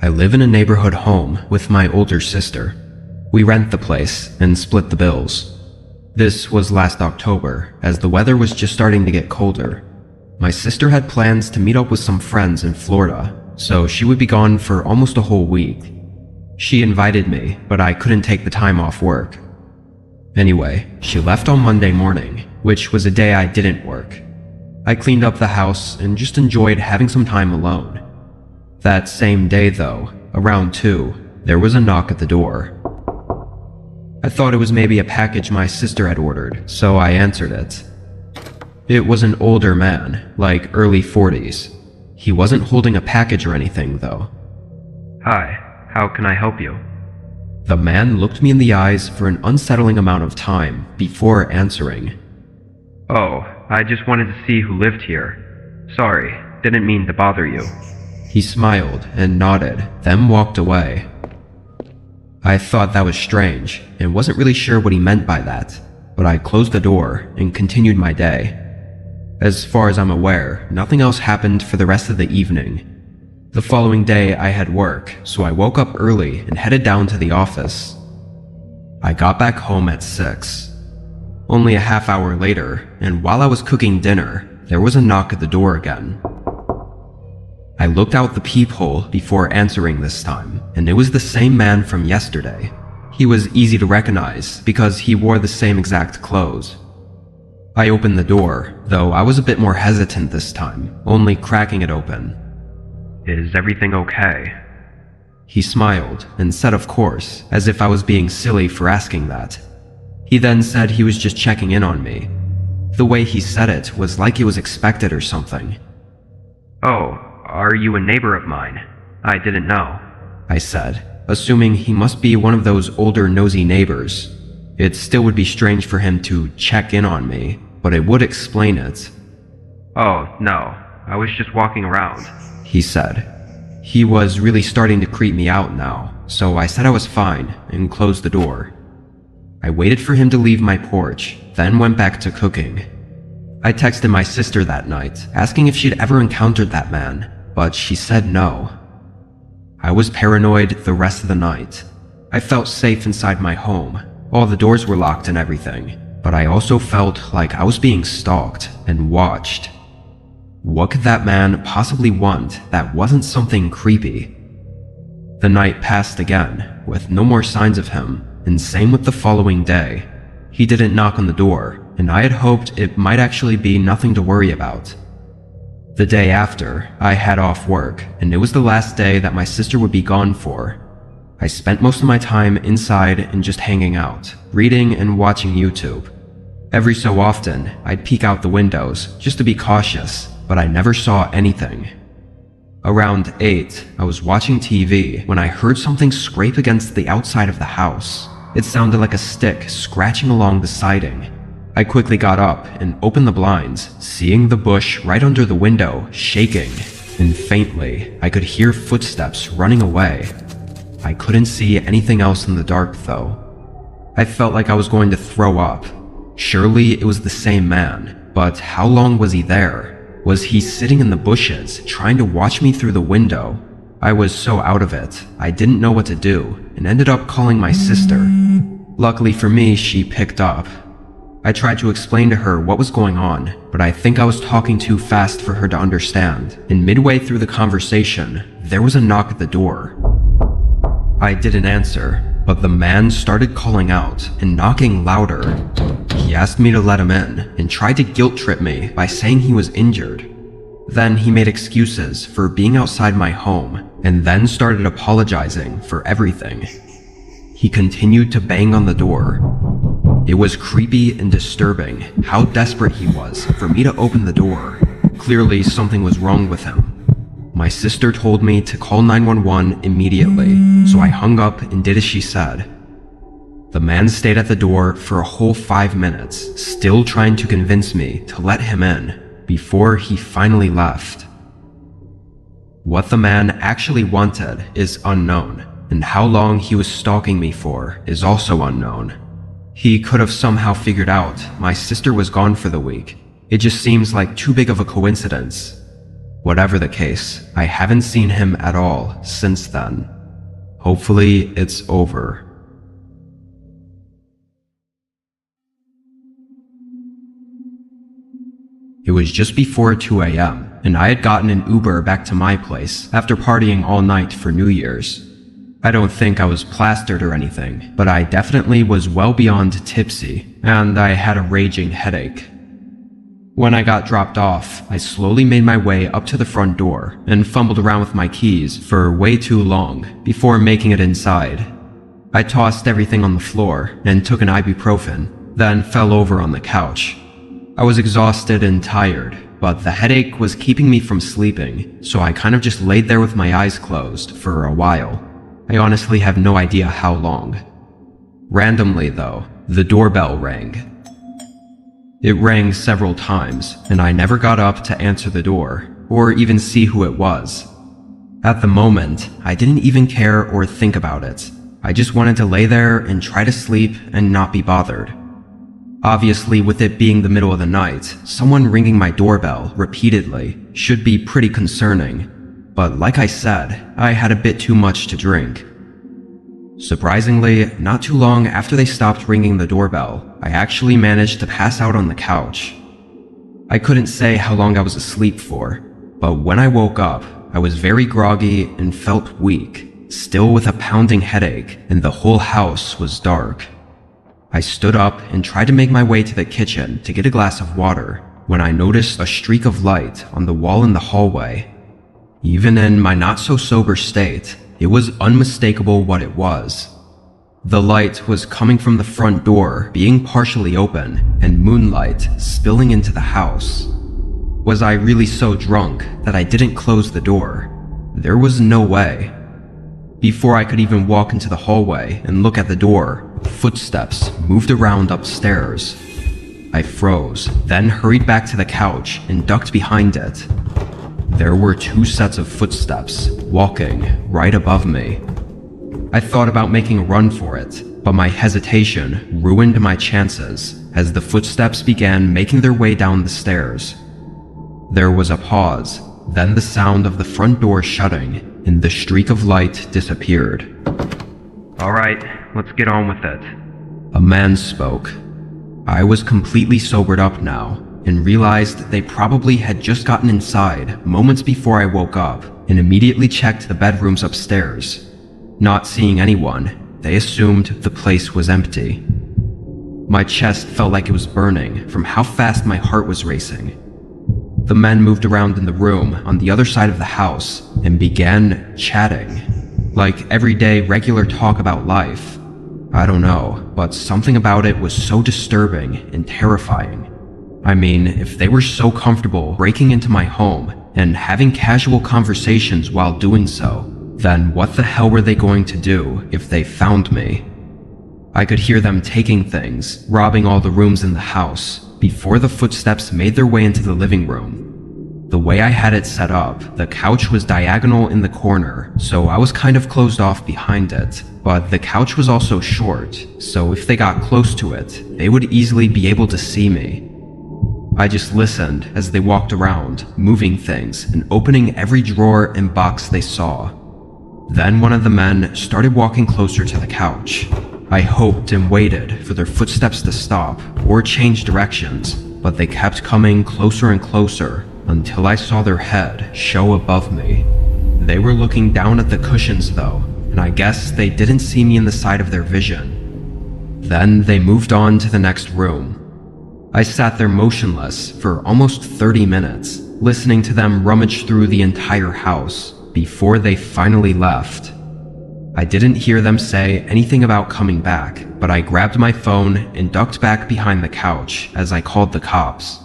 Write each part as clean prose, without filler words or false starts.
I live in a neighborhood home with my older sister. We rent the place and split the bills. This was last October, as the weather was just starting to get colder. My sister had plans to meet up with some friends in Florida, so she would be gone for almost a whole week. She invited me, but I couldn't take the time off work. Anyway, she left on Monday morning, which was a day I didn't work. I cleaned up the house and just enjoyed having some time alone. That same day though, around 2, there was a knock at the door. I thought it was maybe a package my sister had ordered, so I answered it. It was an older man, like early 40s. He wasn't holding a package or anything though. Hi, how can I help you? The man looked me in the eyes for an unsettling amount of time before answering. Oh, I just wanted to see who lived here. Sorry, didn't mean to bother you. He smiled and nodded, then walked away. I thought that was strange and wasn't really sure what he meant by that, but I closed the door and continued my day. As far as I'm aware, nothing else happened for the rest of the evening. The following day I had work, so I woke up early and headed down to the office. I got back home at 6. Only a half hour later, and while I was cooking dinner, there was a knock at the door again. I looked out the peephole before answering this time, and it was the same man from yesterday. He was easy to recognize because he wore the same exact clothes. I opened the door, though I was a bit more hesitant this time, only cracking it open. Is everything okay? He smiled and said of course, as if I was being silly for asking that. He then said he was just checking in on me. The way he said it was like it was expected or something. Oh, are you a neighbor of mine? I didn't know. I said, assuming he must be one of those older nosy neighbors. It still would be strange for him to check in on me, but it would explain it. Oh, no, I was just walking around, he said. He was really starting to creep me out now, so I said I was fine and closed the door. I waited for him to leave my porch, then went back to cooking. I texted my sister that night, asking if she'd ever encountered that man, but she said no. I was paranoid the rest of the night. I felt safe inside my home. All the doors were locked and everything, but I also felt like I was being stalked and watched. What could that man possibly want that wasn't something creepy? The night passed again, with no more signs of him, and same with the following day. He didn't knock on the door, and I had hoped it might actually be nothing to worry about. The day after, I had off work, and it was the last day that my sister would be gone for. I spent most of my time inside and just hanging out, reading and watching YouTube. Every so often, I'd peek out the windows just to be cautious, but I never saw anything. Around 8, I was watching TV when I heard something scrape against the outside of the house. It sounded like a stick scratching along the siding. I quickly got up and opened the blinds, seeing the bush right under the window shaking, and faintly, I could hear footsteps running away. I couldn't see anything else in the dark though. I felt like I was going to throw up. Surely it was the same man, but how long was he there? Was he sitting in the bushes, trying to watch me through the window? I was so out of it, I didn't know what to do, and ended up calling my sister. Luckily for me, she picked up. I tried to explain to her what was going on, but I think I was talking too fast for her to understand, and midway through the conversation, there was a knock at the door. I didn't answer, but the man started calling out and knocking louder. He asked me to let him in and tried to guilt trip me by saying he was injured. Then he made excuses for being outside my home and then started apologizing for everything. He continued to bang on the door. It was creepy and disturbing how desperate he was for me to open the door. Clearly something was wrong with him. My sister told me to call 911 immediately, so I hung up and did as she said. The man stayed at the door for a whole 5 minutes, still trying to convince me to let him in, before he finally left. What the man actually wanted is unknown, and how long he was stalking me for is also unknown. He could have somehow figured out my sister was gone for the week. It just seems like too big of a coincidence. Whatever the case, I haven't seen him at all since then. Hopefully, it's over. It was just before 2 a.m., and I had gotten an Uber back to my place after partying all night for New Year's. I don't think I was plastered or anything, but I definitely was well beyond tipsy, and I had a raging headache. When I got dropped off, I slowly made my way up to the front door and fumbled around with my keys for way too long before making it inside. I tossed everything on the floor and took an ibuprofen, then fell over on the couch. I was exhausted and tired, but the headache was keeping me from sleeping, so I kind of just laid there with my eyes closed for a while. I honestly have no idea how long. Randomly, though, the doorbell rang. It rang several times, and I never got up to answer the door, or even see who it was. At the moment, I didn't even care or think about it. I just wanted to lay there and try to sleep and not be bothered. Obviously, with it being the middle of the night, someone ringing my doorbell repeatedly should be pretty concerning. But like I said, I had a bit too much to drink. Surprisingly, not too long after they stopped ringing the doorbell, I actually managed to pass out on the couch. I couldn't say how long I was asleep for, but when I woke up, I was very groggy and felt weak, still with a pounding headache, and the whole house was dark. I stood up and tried to make my way to the kitchen to get a glass of water when I noticed a streak of light on the wall in the hallway. Even in my not-so-sober state, it was unmistakable what it was. The light was coming from the front door being partially open and moonlight spilling into the house. Was I really so drunk that I didn't close the door? There was no way. Before I could even walk into the hallway and look at the door, footsteps moved around upstairs. I froze, then hurried back to the couch and ducked behind it. There were 2 sets of footsteps, walking right above me. I thought about making a run for it, but my hesitation ruined my chances as the footsteps began making their way down the stairs. There was a pause, then the sound of the front door shutting, and the streak of light disappeared. Alright, let's get on with it. A man spoke. I was completely sobered up now, and realized they probably had just gotten inside moments before I woke up, and immediately checked the bedrooms upstairs. Not seeing anyone, they assumed the place was empty. My chest felt like it was burning from how fast my heart was racing. The men moved around in the room on the other side of the house and began chatting, like everyday regular talk about life. I don't know, but something about it was so disturbing and terrifying. I mean, if they were so comfortable breaking into my home and having casual conversations while doing so, then what the hell were they going to do if they found me? I could hear them taking things, robbing all the rooms in the house, before the footsteps made their way into the living room. The way I had it set up, the couch was diagonal in the corner, so I was kind of closed off behind it, but the couch was also short, so if they got close to it, they would easily be able to see me. I just listened as they walked around, moving things and opening every drawer and box they saw. Then one of the men started walking closer to the couch. I hoped and waited for their footsteps to stop or change directions, but they kept coming closer and closer until I saw their head show above me. They were looking down at the cushions though, and I guess they didn't see me in the side of their vision. Then they moved on to the next room. I sat there motionless for almost 30 minutes, listening to them rummage through the entire house before they finally left. I didn't hear them say anything about coming back, but I grabbed my phone and ducked back behind the couch as I called the cops.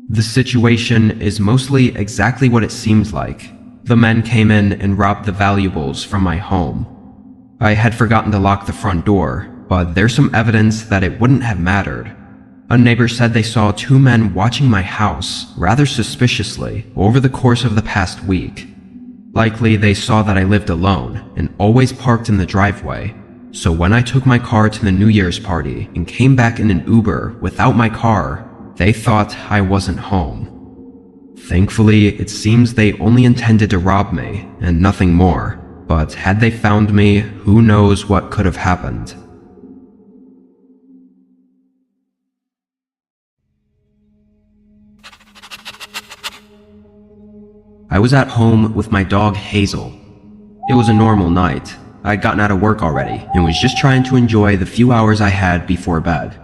The situation is mostly exactly what it seems like. The men came in and robbed the valuables from my home. I had forgotten to lock the front door, but there's some evidence that it wouldn't have mattered. A neighbor said they saw 2 men watching my house rather suspiciously over the course of the past week. Likely they saw that I lived alone and always parked in the driveway, so when I took my car to the New Year's party and came back in an Uber without my car, they thought I wasn't home. Thankfully, it seems they only intended to rob me, and nothing more. But had they found me, who knows what could have happened. I was at home with my dog Hazel. It was a normal night. I'd gotten out of work already and was just trying to enjoy the few hours I had before bed.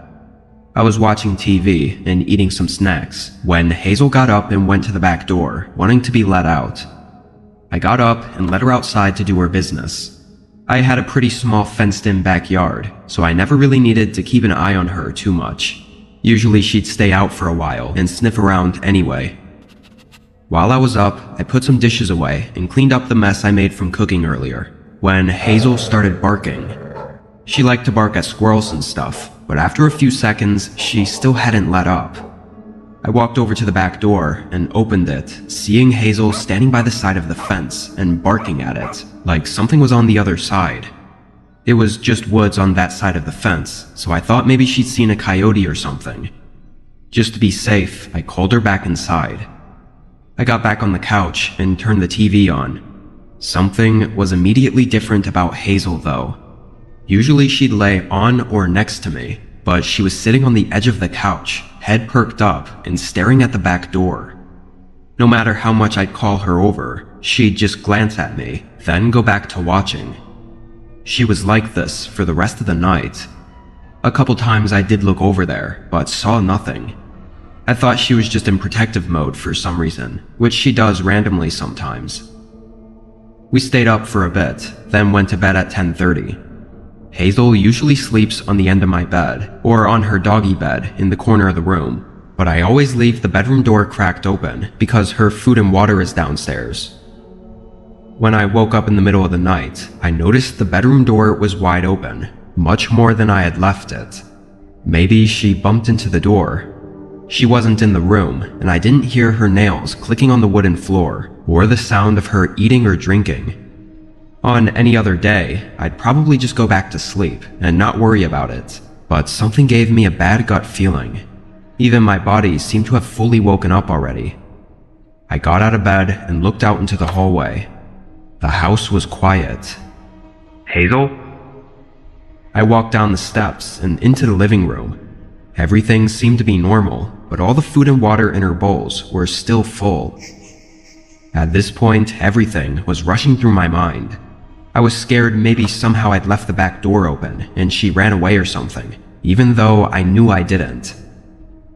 I was watching TV and eating some snacks when Hazel got up and went to the back door, wanting to be let out. I got up and let her outside to do her business. I had a pretty small fenced-in backyard, so I never really needed to keep an eye on her too much. Usually she'd stay out for a while and sniff around anyway. While I was up, I put some dishes away and cleaned up the mess I made from cooking earlier, when Hazel started barking. She liked to bark at squirrels and stuff, but after a few seconds, she still hadn't let up. I walked over to the back door and opened it, seeing Hazel standing by the side of the fence and barking at it, like something was on the other side. It was just woods on that side of the fence, so I thought maybe she'd seen a coyote or something. Just to be safe, I called her back inside. I got back on the couch and turned the TV on. Something was immediately different about Hazel though. Usually she'd lay on or next to me, but she was sitting on the edge of the couch, head perked up and staring at the back door. No matter how much I'd call her over, she'd just glance at me, then go back to watching. She was like this for the rest of the night. A couple times I did look over there, but saw nothing. I thought she was just in protective mode for some reason, which she does randomly sometimes. We stayed up for a bit, then went to bed at 10:30. Hazel usually sleeps on the end of my bed, or on her doggy bed in the corner of the room, but I always leave the bedroom door cracked open because her food and water is downstairs. When I woke up in the middle of the night, I noticed the bedroom door was wide open, much more than I had left it. Maybe she bumped into the door. She wasn't in the room, and I didn't hear her nails clicking on the wooden floor, or the sound of her eating or drinking. On any other day, I'd probably just go back to sleep and not worry about it, but something gave me a bad gut feeling. Even my body seemed to have fully woken up already. I got out of bed and looked out into the hallway. The house was quiet. Hazel? I walked down the steps and into the living room. Everything seemed to be normal, but all the food and water in her bowls were still full. At this point, everything was rushing through my mind. I was scared maybe somehow I'd left the back door open and she ran away or something, even though I knew I didn't.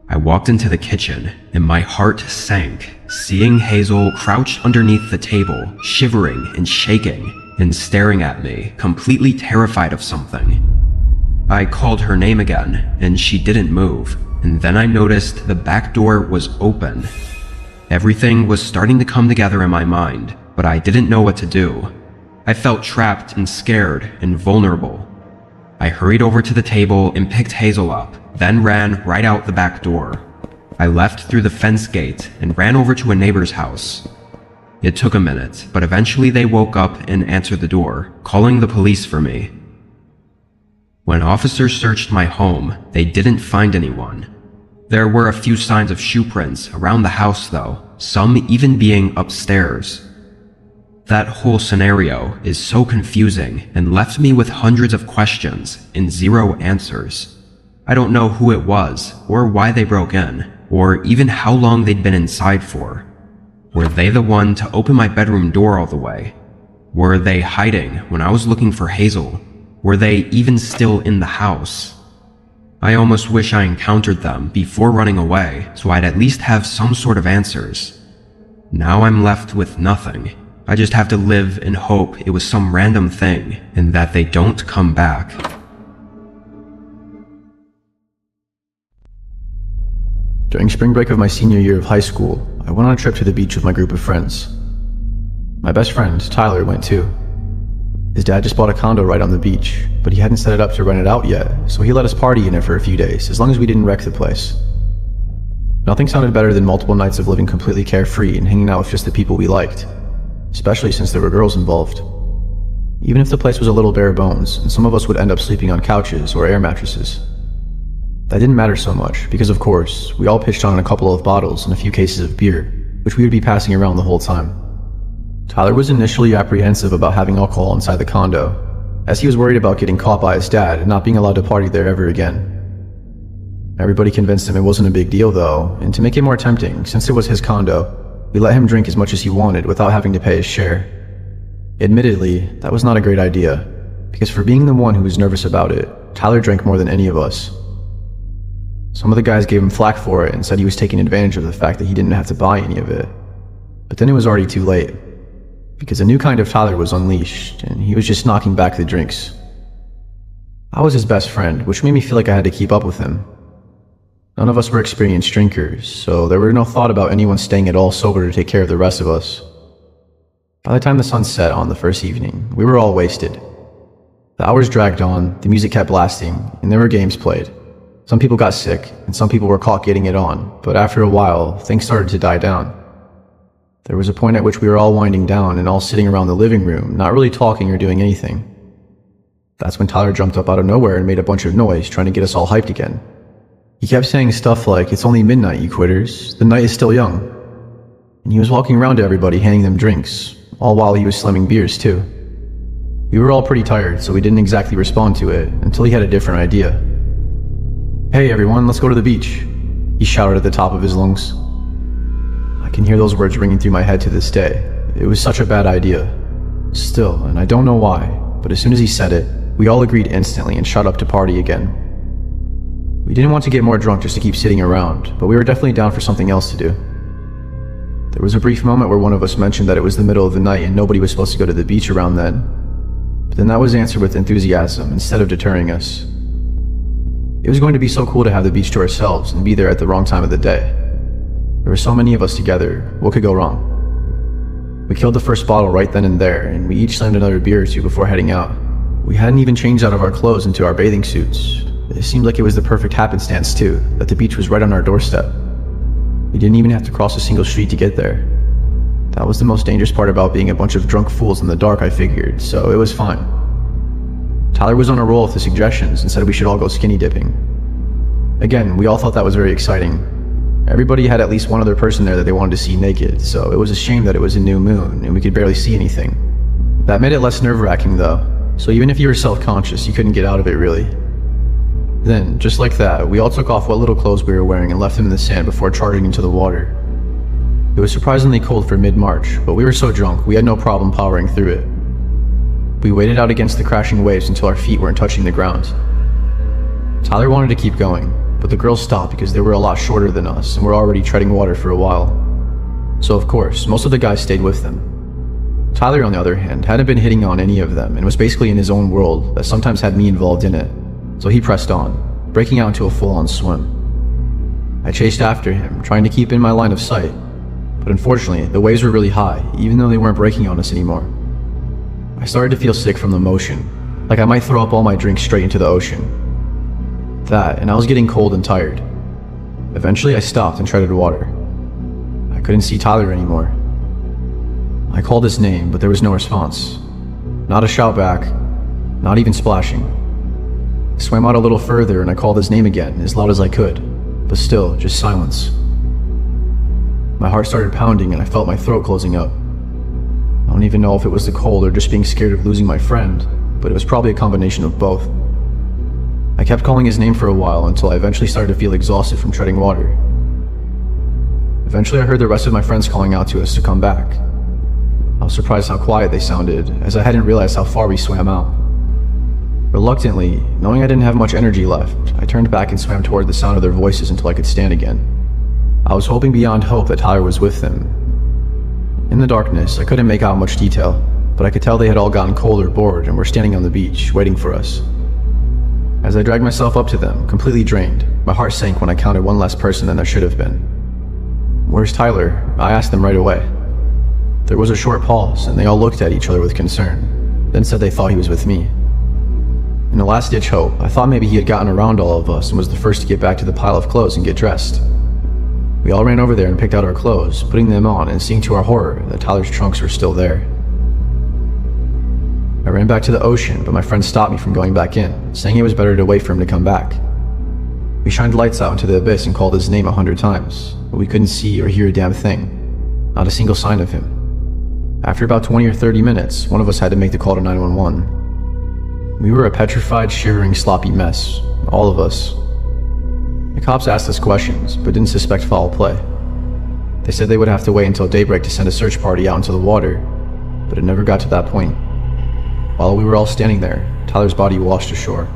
I walked into the kitchen and my heart sank, seeing Hazel crouched underneath the table, shivering and shaking, and staring at me, completely terrified of something. I called her name again, and she didn't move, and then I noticed the back door was open. Everything was starting to come together in my mind, but I didn't know what to do. I felt trapped and scared and vulnerable. I hurried over to the table and picked Hazel up, then ran right out the back door. I left through the fence gate and ran over to a neighbor's house. It took a minute, but eventually they woke up and answered the door, calling the police for me. When officers searched my home, they didn't find anyone. There were a few signs of shoe prints around the house though, some even being upstairs. That whole scenario is so confusing and left me with hundreds of questions and zero answers. I don't know who it was, or why they broke in, or even how long they'd been inside for. Were they the one to open my bedroom door all the way? Were they hiding when I was looking for Hazel? Were they even still in the house? I almost wish I encountered them before running away, so I'd at least have some sort of answers. Now I'm left with nothing. I just have to live and hope it was some random thing, and that they don't come back. During spring break of my senior year of high school, I went on a trip to the beach with my group of friends. My best friend, Tyler, went too. His dad just bought a condo right on the beach, but he hadn't set it up to rent it out yet, so he let us party in it for a few days, as long as we didn't wreck the place. Nothing sounded better than multiple nights of living completely carefree and hanging out with just the people we liked, especially since there were girls involved. Even if the place was a little bare bones, and some of us would end up sleeping on couches or air mattresses. That didn't matter so much, because of course, we all pitched on a couple of bottles and a few cases of beer. which we would be passing around the whole time. Tyler was initially apprehensive about having alcohol inside the condo, as he was worried about getting caught by his dad and not being allowed to party there ever again. Everybody convinced him it wasn't a big deal though, and to make it more tempting, since it was his condo, we let him drink as much as he wanted without having to pay his share. Admittedly, that was not a great idea, because for being the one who was nervous about it, Tyler drank more than any of us. Some of the guys gave him flack for it and said he was taking advantage of the fact that he didn't have to buy any of it. But then it was already too late, because a new kind of Tyler was unleashed, and he was just knocking back the drinks. I was his best friend, which made me feel like I had to keep up with him. None of us were experienced drinkers, so there were no thought about anyone staying at all sober to take care of the rest of us. By the time the sun set on the first evening, we were all wasted. The hours dragged on, the music kept blasting, and there were games played. Some people got sick, and some people were caught getting it on, but after a while, things started to die down. There was a point at which we were all winding down and all sitting around the living room, not really talking or doing anything. That's when Tyler jumped up out of nowhere and made a bunch of noise, trying to get us all hyped again. He kept saying stuff like, "It's only midnight, you quitters. The night is still young." And he was walking around to everybody, handing them drinks, all while he was slamming beers too. We were all pretty tired, so we didn't exactly respond to it, until he had a different idea. "Hey everyone, let's go to the beach," he shouted at the top of his lungs. I can hear those words ringing through my head to this day. It was such a bad idea. Still, and I don't know why, but as soon as he said it, we all agreed instantly and shot up to party again. We didn't want to get more drunk just to keep sitting around, but we were definitely down for something else to do. There was a brief moment where one of us mentioned that it was the middle of the night and nobody was supposed to go to the beach around then. But then that was answered with enthusiasm instead of deterring us. It was going to be so cool to have the beach to ourselves and be there at the wrong time of the day. There were so many of us together, what could go wrong? We killed the first bottle right then and there, and we each slammed another beer or two before heading out. We hadn't even changed out of our clothes into our bathing suits. It seemed like it was the perfect happenstance too, that the beach was right on our doorstep. We didn't even have to cross a single street to get there. That was the most dangerous part about being a bunch of drunk fools in the dark, I figured, so it was fine. Tyler was on a roll with the suggestions and said we should all go skinny dipping. Again, we all thought that was very exciting. Everybody had at least one other person there that they wanted to see naked, so it was a shame that it was a new moon and we could barely see anything. That made it less nerve-wracking though, so even if you were self-conscious, you couldn't get out of it really. Then, just like that, we all took off what little clothes we were wearing and left them in the sand before charging into the water. It was surprisingly cold for mid-March, but we were so drunk we had no problem powering through it. We waited out against the crashing waves until our feet weren't touching the ground. Tyler wanted to keep going, but the girls stopped because they were a lot shorter than us and were already treading water for a while. So of course, most of the guys stayed with them. Tyler, on the other hand, hadn't been hitting on any of them and was basically in his own world that sometimes had me involved in it. So he pressed on, breaking out into a full-on swim. I chased after him, trying to keep in my line of sight, but unfortunately, the waves were really high, even though they weren't breaking on us anymore. I started to feel sick from the motion, like I might throw up all my drinks straight into the ocean. That, and I was getting cold and tired. Eventually, I stopped and treaded water. I couldn't see Tyler anymore. I called his name, but there was no response. Not a shout back, not even splashing. I swam out a little further and I called his name again, as loud as I could, but still, just silence. My heart started pounding and I felt my throat closing up. I don't even know if it was the cold or just being scared of losing my friend, but it was probably a combination of both. I kept calling his name for a while until I eventually started to feel exhausted from treading water. Eventually I heard the rest of my friends calling out to us to come back. I was surprised how quiet they sounded, as I hadn't realized how far we swam out. Reluctantly, knowing I didn't have much energy left, I turned back and swam toward the sound of their voices until I could stand again. I was hoping beyond hope that Tyler was with them. In the darkness, I couldn't make out much detail, but I could tell they had all gotten cold or bored and were standing on the beach, waiting for us. As I dragged myself up to them, completely drained, my heart sank when I counted one less person than there should have been. "Where's Tyler?" I asked them right away. There was a short pause, and they all looked at each other with concern, then said they thought he was with me. In a last-ditch hope, I thought maybe he had gotten around all of us and was the first to get back to the pile of clothes and get dressed. We all ran over there and picked out our clothes, putting them on and seeing to our horror that Tyler's trunks were still there. I ran back to the ocean, but my friend stopped me from going back in, saying it was better to wait for him to come back. We shined lights out into the abyss and called his name 100 times, but we couldn't see or hear a damn thing. Not a single sign of him. After about 20 or 30 minutes, one of us had to make the call to 911. We were a petrified, shivering, sloppy mess. All of us. The cops asked us questions, but didn't suspect foul play. They said they would have to wait until daybreak to send a search party out into the water, but it never got to that point. While we were all standing there, Tyler's body washed ashore.